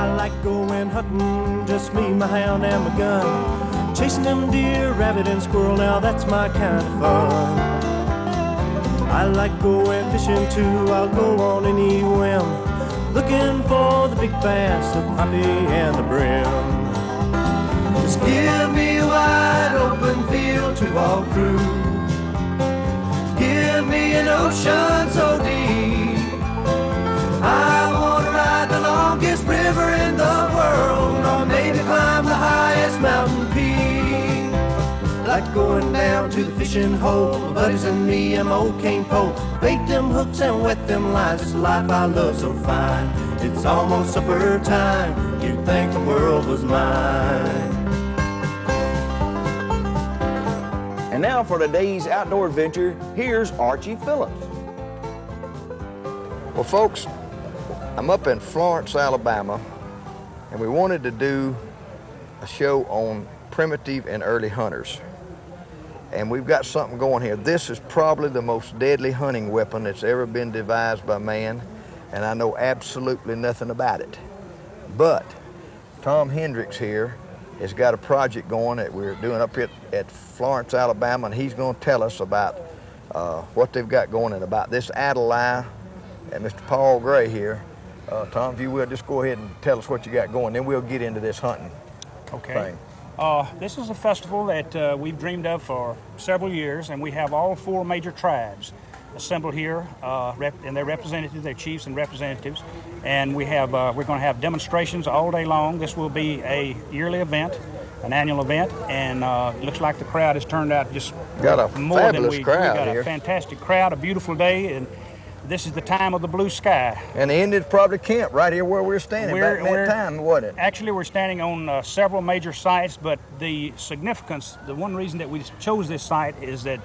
I like going hunting, just me, my hound, and my gun. Chasing them deer, rabbit, and squirrel, now that's my kind of fun. I like going fishing too, I'll go on any whim, looking for the big bass, the crappie, and the brim. Just give me a wide open field to walk through. Give me an ocean so deep. I want to ride the longest river in the world, or maybe climb the highest mountain peak. Like going down to the fishing hole, my buddies and me and my old cane pole. Bait them hooks and wet them lines, it's a life I love so fine. It's almost supper time, you'd think the world was mine. And now for today's outdoor adventure, here's Archie Phillips. Well, folks, I'm up in Florence, Alabama, and we wanted to do a show on primitive and early hunters. And we've got something going here. This is probably the most deadly hunting weapon that's ever been devised by man, and I know absolutely nothing about it. But Tom Hendricks here has got a project going that we're doing up here at Florence, Alabama, and he's going to tell us about what they've got going and about this Adelie and Mr. Paul Gray here. Tom, if you will, just go ahead and tell us what you got going, then we'll get into this hunting thing. This is a festival that we've dreamed of for several years, and we have all four major tribes assembled here, and their representatives, their chiefs and representatives. And we have, we're going to have demonstrations all day long. This will be a yearly event, an annual event, and it looks like the crowd has turned out just got a more fabulous than we crowd got here. A fantastic crowd, a beautiful day, and this is the time of the blue sky. And the Indians probably camped right here where we're standing back in that time, wasn't it? Actually, we're standing on several major sites, but the significance, the one reason that we chose this site is that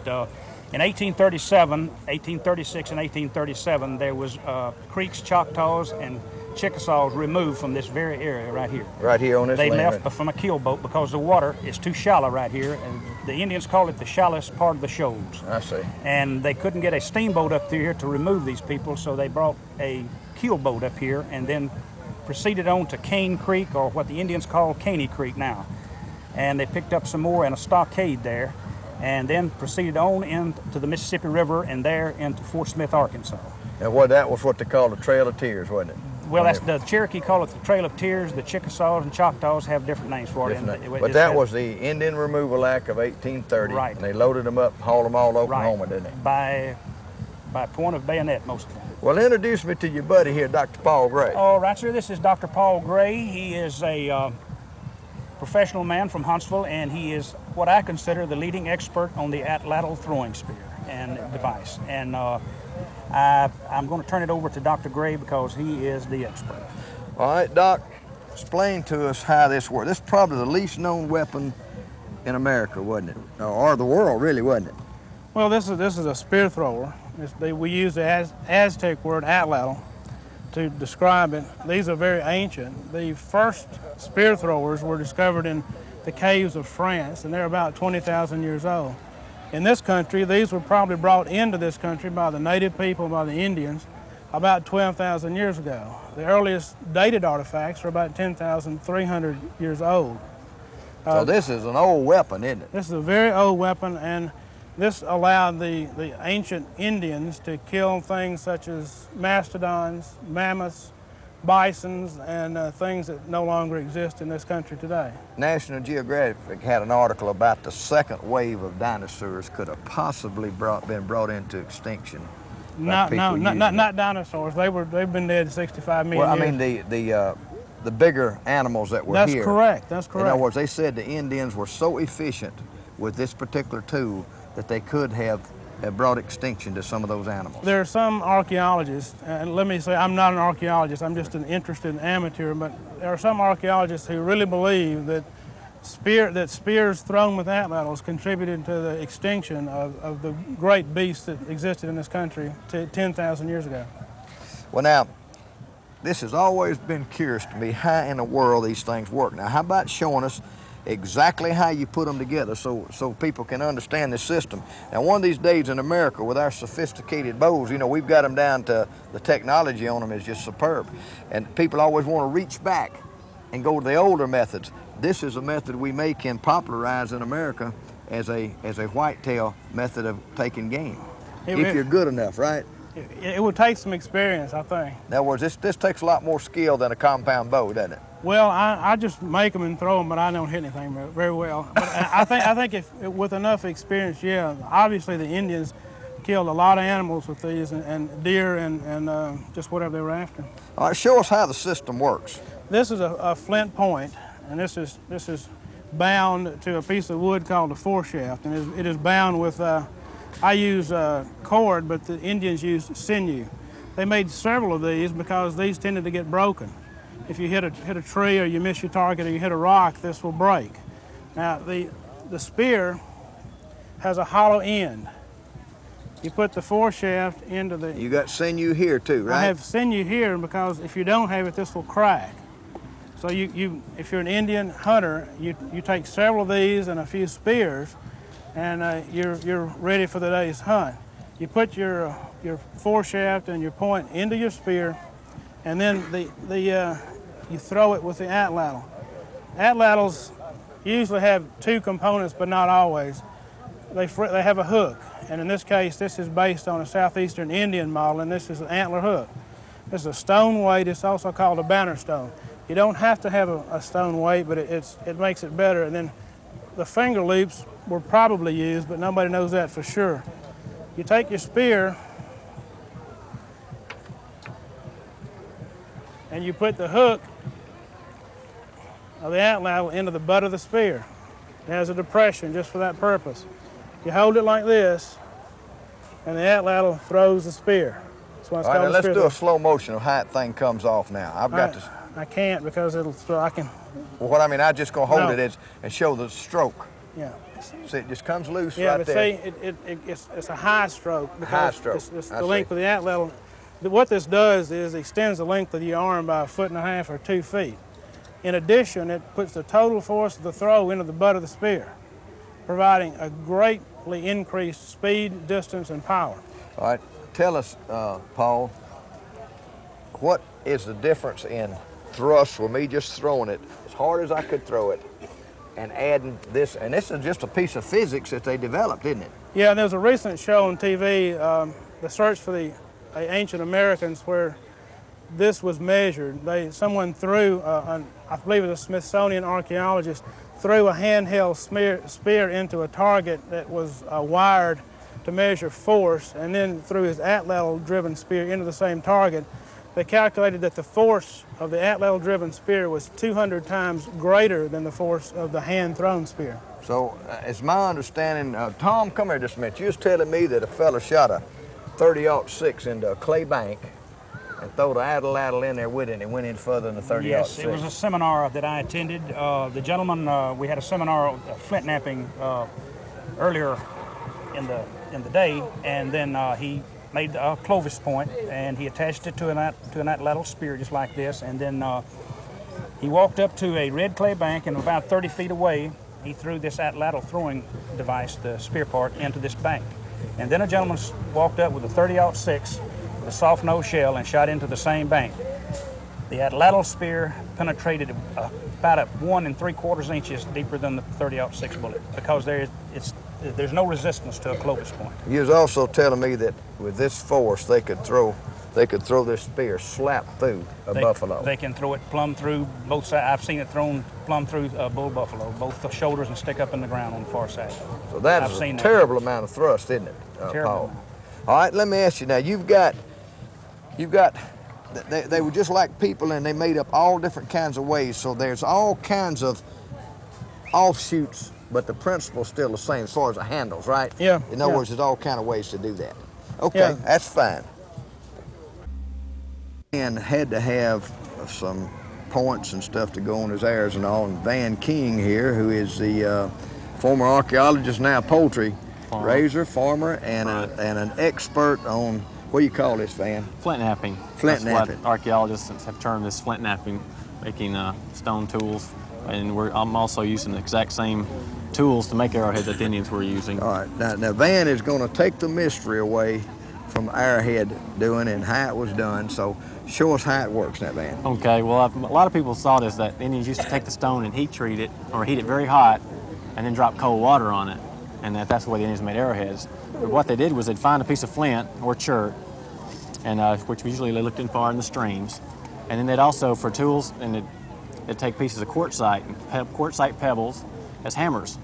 in 1837, 1836 and 1837, there was Creeks, Choctaws, and Chickasaws removed from this very area right here. Right here on this They land. left from a keel boat because the water is too shallow right here, and the Indians call it the shallowest part of the shoals. I see. And they couldn't get a steamboat up through here to remove these people, so they brought a keel boat up here and then proceeded on to Cane Creek, or what the Indians call Caney Creek now. And they picked up some more in a stockade there, and then proceeded on into the Mississippi River and there into Fort Smith, Arkansas. And that was what they called the Trail of Tears, wasn't it? Well, that's the Cherokee call it the Trail of Tears. The Chickasaws and Choctaws have different names for it. But that was the Indian Removal Act of 1830. Right. And they loaded them up, hauled them all to Oklahoma, right. didn't they? By point of bayonet, most of them. Well, introduce me to your buddy here, Dr. Paul Gray. All right, sir. This is Dr. Paul Gray. He is a professional man from Huntsville, and he is what I consider the leading expert on the lateral throwing spear and device. And I'm going to turn it over to Dr. Gray because he is the expert. All right, Doc, explain to us how this works. This is probably the least known weapon in America, wasn't it? Or the world, really, wasn't it? Well, this is a spear thrower. We use the Aztec word atlatl to describe it. These are very ancient. The first spear throwers were discovered in the caves of France, and they're about 20,000 years old. In this country, these were probably brought into this country by the native people, by the Indians, about 12,000 years ago. The earliest dated artifacts are about 10,300 years old. So this is an old weapon, isn't it? This is a very old weapon, and this allowed the ancient Indians to kill things such as mastodons, mammoths, bisons, and things that no longer exist in this country today. National Geographic had an article about the second wave of dinosaurs could have possibly been brought into extinction. Not dinosaurs. They've been dead 65 million years. Well, I mean the bigger animals that were That's here. correct. That's correct. In other words, they said the Indians were so efficient with this particular tool that they could have brought extinction to some of those animals. There are some archaeologists, and let me say I'm not an archaeologist, I'm just an interested amateur, but there are some archaeologists who really believe that spears thrown with atlatls contributed to the extinction of the great beasts that existed in this country 10,000 years ago. Well, now, this has always been curious to me how in the world these things work. Now, how about showing us exactly how you put them together so people can understand the system. Now, one of these days in America with our sophisticated bows, you know, we've got them down to the technology on them is just superb. And people always want to reach back and go to the older methods. This is a method we may can popularize in America as a whitetail method of taking game, if you're good enough, right? It would take some experience, I think. In other words, this takes a lot more skill than a compound bow, doesn't it? Well, I just make them and throw them, but I don't hit anything very well. But I think if with enough experience, yeah. Obviously, the Indians killed a lot of animals with these, and deer and just whatever they were after. All right, show us how the system works. This is a Flint Point, and this is bound to a piece of wood called a foreshaft, and it is bound with. I use cord, but the Indians used sinew. They made several of these because these tended to get broken. If you hit a tree or you miss your target or you hit a rock, this will break. Now the spear has a hollow end. You put the foreshaft into the... You got sinew here too, right? I have sinew here because if you don't have it, this will crack. So if you're an Indian hunter, you take several of these and a few spears, and you're ready for the day's hunt. You put your foreshaft and your point into your spear, and then you throw it with the atlatl. Atlatls usually have two components, but not always. They have a hook, and in this case, this is based on a southeastern Indian model, and this is an antler hook. This is a stone weight. It's also called a banner stone. You don't have to have a stone weight, but it makes it better. And then the finger loops were probably used, but nobody knows that for sure. You take your spear and you put the hook of the atlatl into the butt of the spear. It has a depression just for that purpose. You hold it like this, and the atlatl throws the spear. That's why it's called a spear. Let's do a slow motion of how that thing comes off now. I can't because I can. Well, what I mean, I'm just gonna hold it and show the stroke. Yeah. See, it just comes loose right there. Yeah, but see, it's a high stroke. High stroke. It's the length of the atlatl. What this does is extends the length of your arm by 1.5 feet or 2 feet. In addition, it puts the total force of the throw into the butt of the spear, providing a greatly increased speed, distance, and power. All right, tell us, Paul, what is the difference in thrust with me just throwing it as hard as I could throw it and adding this, and this is just a piece of physics that they developed, isn't it? Yeah, there's a recent show on TV, the Search for the Ancient Americans, where this was measured. Someone threw, I believe it was a Smithsonian archaeologist, threw a handheld spear into a target that was wired to measure force, and then threw his atlatl-driven spear into the same target. They calculated that the force of the atlatl-driven spear was 200 times greater than the force of the hand-thrown spear. So, it's my understanding, Tom, come here just a minute. You was telling me that a fella shot a 30-06 into a clay bank and throw the atlatl in there with it, and it went in further than the 30-06. Yes, it was a seminar that I attended. The gentleman, we had a seminar of flint knapping earlier in the day, and then he made a Clovis point, and he attached it to an atlatl spear just like this, and then he walked up to a red clay bank, and about 30 feet away, he threw this atlatl throwing device, the spear part, into this bank. And then a gentleman walked up with a 30-06, with a soft nose shell, and shot into the same bank. The atlatl spear penetrated about 1 3/4 inches deeper than the 30-06 bullet because there's no resistance to a Clovis point. You was also telling me that with this force, they could throw this spear slap through a buffalo. They can throw it plumb through both sides. I've seen it thrown plumb through a bull buffalo, both the shoulders, and stick up in the ground on the far side. So that's a terrible amount of thrust, isn't it, Paul? All right, let me ask you now. You've got. They were just like people, and they made up all different kinds of ways. So there's all kinds of offshoots, but the principle's still the same as far as the handles, right? Yeah. In other words, there's all kind of ways to do that. Okay, yeah. That's fine. And had to have some points and stuff to go on his arrows and all. And Van King here, who is the former archaeologist, now poultry raiser, farmer, and an expert on, what do you call this, Van? Flint knapping. Flint knapping. What archaeologists have termed as flint knapping, making stone tools. And I'm also using the exact same tools to make arrowheads that the Indians were using. All right, now Van is going to take the mystery away from Arrowhead doing and how it was done. So show us how it works, that man. Okay, well, a lot of people thought is that Indians used to take the stone and heat treat it, or heat it very hot, and then drop cold water on it, and that's the way the Indians made arrowheads. But what they did was they'd find a piece of flint or chert, and which usually they looked in far in the streams, and then they'd also, for tools, and they'd take pieces of quartzite and quartzite pebbles as hammers.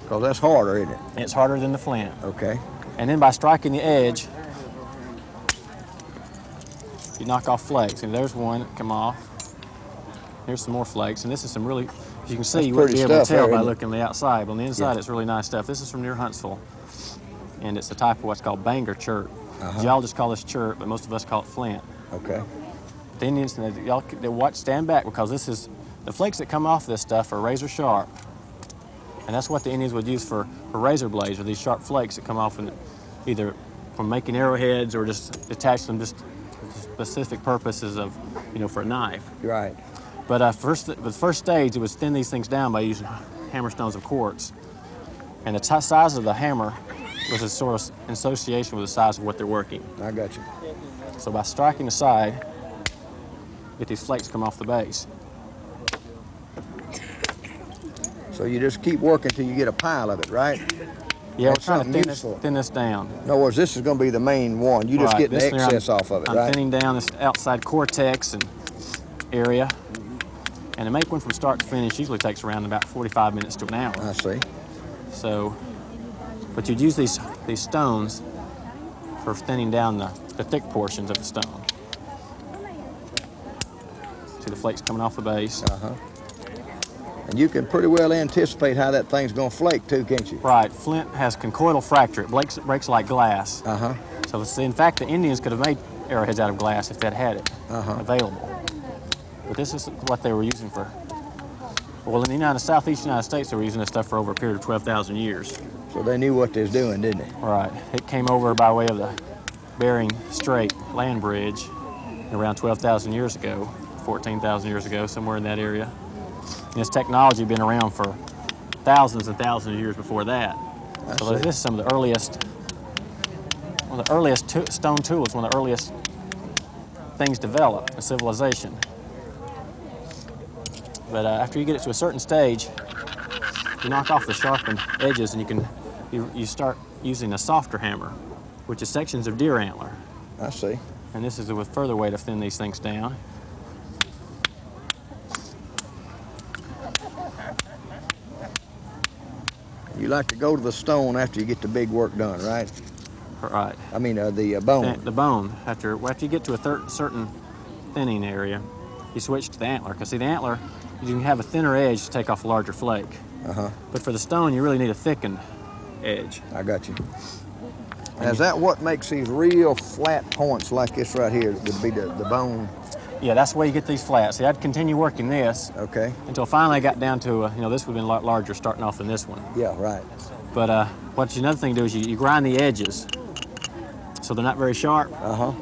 Because that's harder, isn't it? And it's harder than the flint. Okay. And then by striking the edge, you knock off flakes. And there's one that come off. Here's some more flakes. And this is some really, as you can see, you wouldn't be able to tell by looking on the outside. But on the inside, it's really nice stuff. This is from near Huntsville. And it's a type of what's called Bangor chert. Geologists call this chert, but most of us call it flint. Okay. The Indians, they watch, stand back, because this is, the flakes that come off this stuff are razor sharp. And that's what the Indians would use for razor blades, or these sharp flakes that come off either from making arrowheads or just attach them just for specific purposes of, for a knife. Right. But the first stage, it was thin these things down by using hammerstones of quartz. And the size of the hammer was a sort of in association with the size of what they're working. I got you. So by striking the side, get these flakes come off the base. So you just keep working till you get a pile of it, right? Yeah, That's we're trying to something thin this down. In other words, this is going to be the main one. You just Right, get the this here excess off of it, I'm right? thinning down this outside cortex and area. And to make one from start to finish usually takes around about 45 minutes to an hour. I see. So, but you'd use these stones for thinning down the thick portions of the stone. See the flakes coming off the base. And you can pretty well anticipate how that thing's going to flake too, can't you? Right. Flint has conchoidal fracture. It breaks like glass. So in fact, the Indians could have made arrowheads out of glass if they'd had it available. But this is what they were using for. Well, in the Southeast United States, they were using this stuff for over a period of 12,000 years. So they knew what they was doing, didn't they? Right. It came over by way of the Bering Strait land bridge around 12,000 years ago, 14,000 years ago, somewhere in that area. And this technology had been around for thousands and thousands of years before that. So this is some of the earliest, one of the earliest stone tools, one of the earliest things developed in civilization. But after you get it to a certain stage, you knock off the sharpened edges, and you start using a softer hammer, which is sections of deer antler. I see. And this is a further way to thin these things down. You like to go to the stone after you get the big work done, right? Right. I mean, the bone. The bone. After you get to a certain thinning area, you switch to the antler. Because see, the antler, you can have a thinner edge to take off a larger flake. But for the stone, you really need a thickened edge. I got you. Is that what makes these real flat points like this right here, would be the bone? Yeah, that's the way you get these flats. See, I'd continue working this until finally I got down to, this would have been a lot larger starting off than this one. Yeah, right. But another thing to do is you grind the edges so they're not very sharp,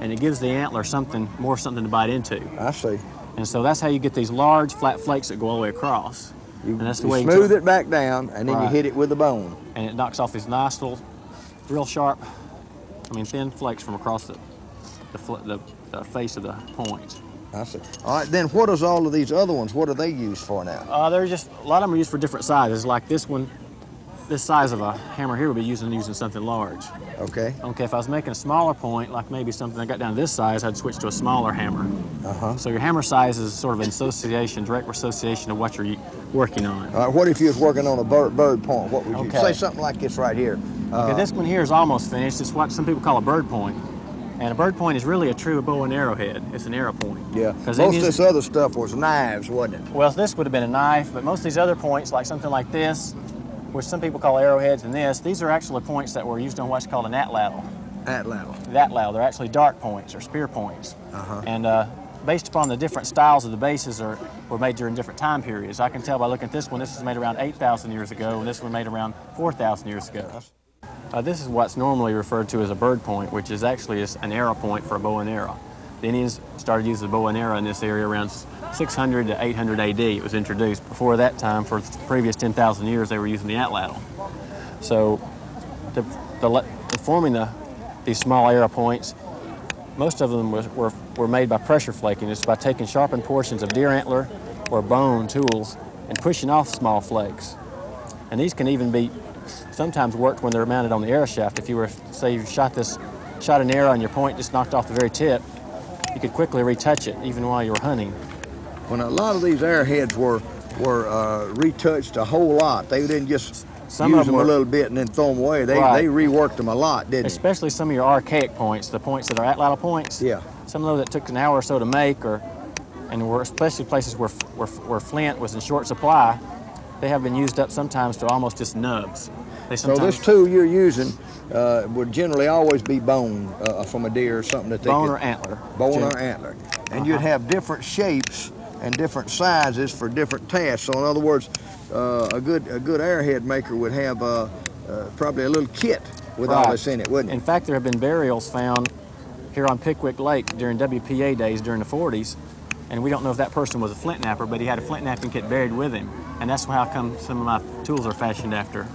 and it gives the antler something to bite into. I see. And so that's how you get these large flat flakes that go all the way across. And that's the you way smooth it back down, and then you hit it with the bone. And it knocks off these nice little, real sharp, thin flakes from across the face of the point. I see. All right, then what is all of these other ones, what are they used for now? They're just, a lot of them are used for different sizes. Like this one, this size of a hammer here would be using something large. Okay. Okay, if I was making a smaller point, like maybe something I got down to this size, I'd switch to a smaller hammer. So your hammer size is sort of an direct association of what you're working on. All right, what if you was working on a bird point? What would you say? Something like this right here. Okay, this one here is almost finished. It's what some people call a bird point. And a bird point is really a true bow and arrowhead. It's an arrow point. Yeah, most of this other stuff was knives, wasn't it? Well, this would have been a knife, but most of these other points, like something like this, which some people call arrowheads, and these are actually points that were used on what's called an atlatl. Atlatl. They're actually dart points or spear points. And based upon the different styles of the bases were made during different time periods. I can tell by looking at this one, this was made around 8,000 years ago, and this one made around 4,000 years ago. This is what's normally referred to as a bird point, which is actually an arrow point for a bow and arrow. The Indians started using the bow and arrow in this area around 600 to 800 AD. It was introduced. Before that time, for the previous 10,000 years, they were using the atlatl. So, forming the these small arrow points. Most of them were made by pressure flaking. It's by taking sharpened portions of deer antler or bone tools and pushing off small flakes. And these can even be sometimes worked when they're mounted on the arrow shaft. If you were, say you shot an arrow and your point just knocked off the very tip, you could quickly retouch it even while you were hunting. When a lot of these arrowheads were retouched a whole lot, they didn't just use them a little bit and then throw them away. They reworked them a lot, didn't they? Especially some of your archaic points, the points that are atlatl points. Yeah. Some of those that took an hour or so to make, and were especially places where flint was in short supply, they have been used up sometimes to almost just nubs. So this tool you're using would generally always be bone from a deer or something that they bone or antler. Bone or antler. And you'd have different shapes and different sizes for different tasks. So in other words, a good arrowhead maker would have probably a little kit with all this in it, wouldn't it? In fact, there have been burials found here on Pickwick Lake during WPA days during the 40s, and we don't know if that person was a flint napper, but he had a flint napping kit buried with him, and that's how come some of my tools are fashioned after.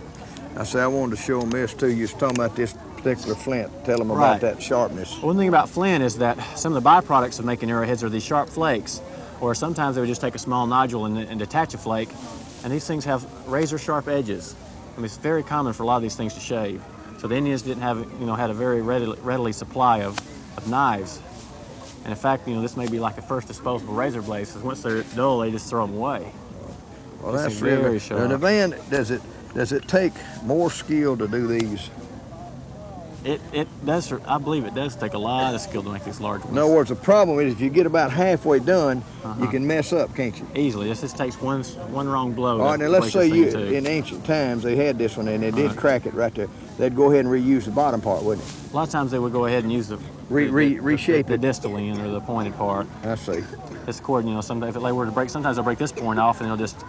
I wanted to show them this too. You was talking about this particular flint. Tell them about that sharpness. One thing about flint is that some of the byproducts of making arrowheads are these sharp flakes, or sometimes they would just take a small nodule and detach a flake, and these things have razor sharp edges. I mean, it's very common for a lot of these things to shave. So the Indians didn't have, had a very readily supply of knives. And in fact, this may be like the first disposable razor blades, because once they're dull, they just throw them away. Well, that's very sharp. Now, Van, does it take more skill to do these? It does. I believe it does take a lot of skill to make these large ones. In other words, the problem is if you get about halfway done, you can mess up, can't you? Easily. This just takes one wrong blow. All right, now let's say in ancient times they had this one and they did crack it right there. They'd go ahead and reuse the bottom part, wouldn't it? A lot of times they would go ahead and use reshape the distal end or the pointed part. I see. This cord, sometimes if they were to break, sometimes they'll break this point off and they'll just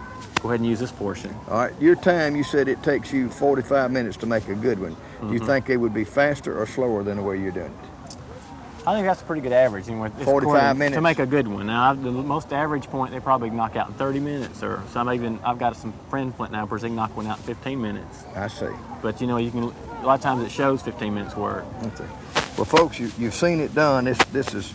go ahead and use this portion. All right, your time, you said it takes you 45 minutes to make a good one. Do you think they would be faster or slower than the way you're doing it? I think that's a pretty good average. 45 minutes? To make a good one. Now, the most average point they probably knock out in 30 minutes, or I've got some friend flint nappers, they can knock one out in 15 minutes. I see. But you can, a lot of times it shows 15 minutes work. Okay. Well, folks, you've seen it done. This is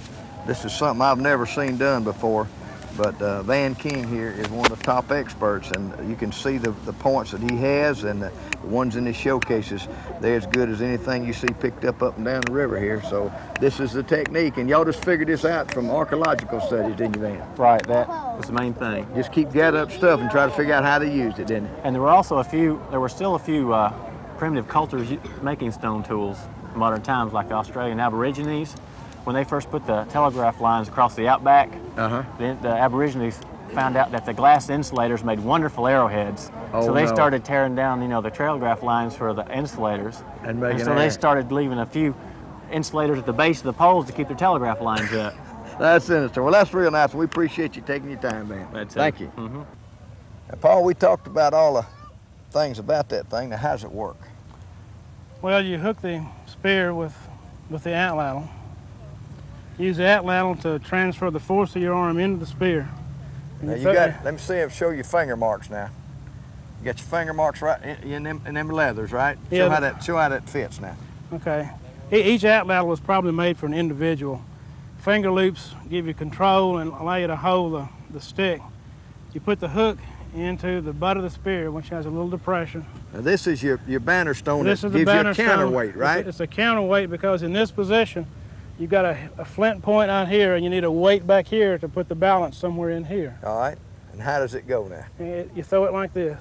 something I've never seen done before. But Van King here is one of the top experts, and you can see the points that he has and the ones in his showcases. They're as good as anything you see picked up and down the river here. So this is the technique, and y'all just figured this out from archaeological studies, didn't you, Van? Right, that was the main thing. Just keep gathering up stuff and try to figure out how they used it, didn't it? And there were still a few primitive cultures making stone tools in modern times, like the Australian Aborigines. When they first put the telegraph lines across the outback, the Aborigines found out that the glass insulators made wonderful arrowheads. So they started tearing down, the telegraph lines for the insulators. And so they started leaving a few insulators at the base of the poles to keep their telegraph lines up. That's interesting. Well, that's real nice. We appreciate you taking your time, man. Thank you. Mm-hmm. Now, Paul, we talked about all the things about that thing. Now, how does it work? Well, you hook the spear with the atlatl. Use the atlatl to transfer the force of your arm into the spear. Now let me see show your finger marks now. You got your finger marks right in them leathers, right? Yeah. Show how that fits now. Okay. Each atlatl was probably made for an individual. Finger loops give you control and allow you to hold the stick. You put the hook into the butt of the spear, which has a little depression. Now this is your banner stone. This that is gives the you banner a counterweight, right? It's a counterweight because in this position, you've got a flint point on here, and you need a weight back here to put the balance somewhere in here. All right. And how does it go now? You throw it like this.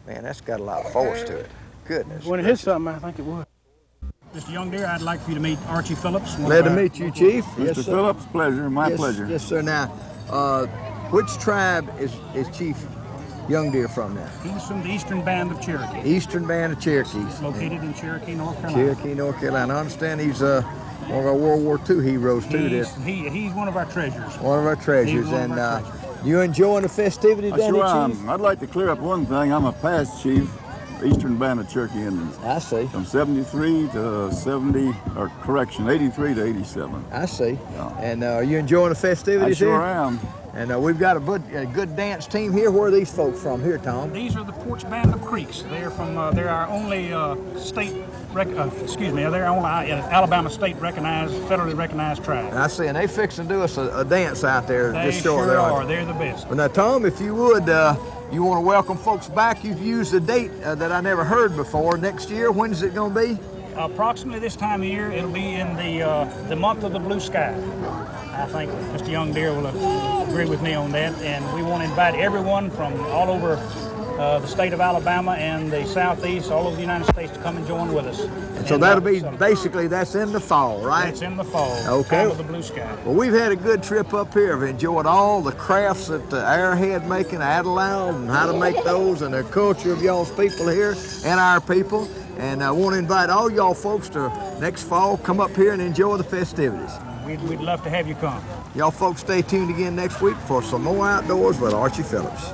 Man, that's got a lot of force to it. Goodness. When it hits something, I think it would. Mr. Young Deer, I'd like for you to meet Archie Phillips. Glad to meet you, Chief. Mr. Phillips, pleasure, my pleasure. Yes, sir. Now, which tribe is Chief Young Deer from now? He's from the Eastern Band of Cherokee. Eastern Band of Cherokees. Located in Cherokee, North Carolina. Cherokee, North Carolina. I understand he's one of our World War II heroes, too. He's one of our treasures. One of our treasures. You enjoying the festivities down Sure there, Chief? I'd like to clear up one thing. I'm a past chief, Eastern Band of Cherokee Indians. I see. From 73 to 70, or correction, 83 to 87. I see. Yeah. And are you enjoying the I festivities sure here? am. And we've got a good dance team here. Where are these folks from here, Tom? These are the Porch Band of Creeks. They're from, they're our only they're only Alabama state recognized, federally recognized tribe. I see, and they fixing to do us a dance out there They just shortly. sure are. They're the best. Well, now, Tom, if you would, you want to welcome folks back. You've used a date that I never heard before. Next year, when is it going to be? Approximately this time of year, it'll be in the month of the blue sky. I think Mr. Young Deere will agree with me on that, and we want to invite everyone from all over the state of Alabama and the southeast, all over the United States, to come and join with us. So that'll be basically, that's in the fall, right? It's in the fall. Okay. Time of the blue sky. Well, we've had a good trip up here. I've enjoyed all the crafts that the Arrowhead making, Adelaide, and how to make those, and the culture of y'all's people here and our people. And I want to invite all y'all folks to next fall, come up here and enjoy the festivities. We'd love to have you come. Y'all folks stay tuned again next week for some more Outdoors with Archie Phillips.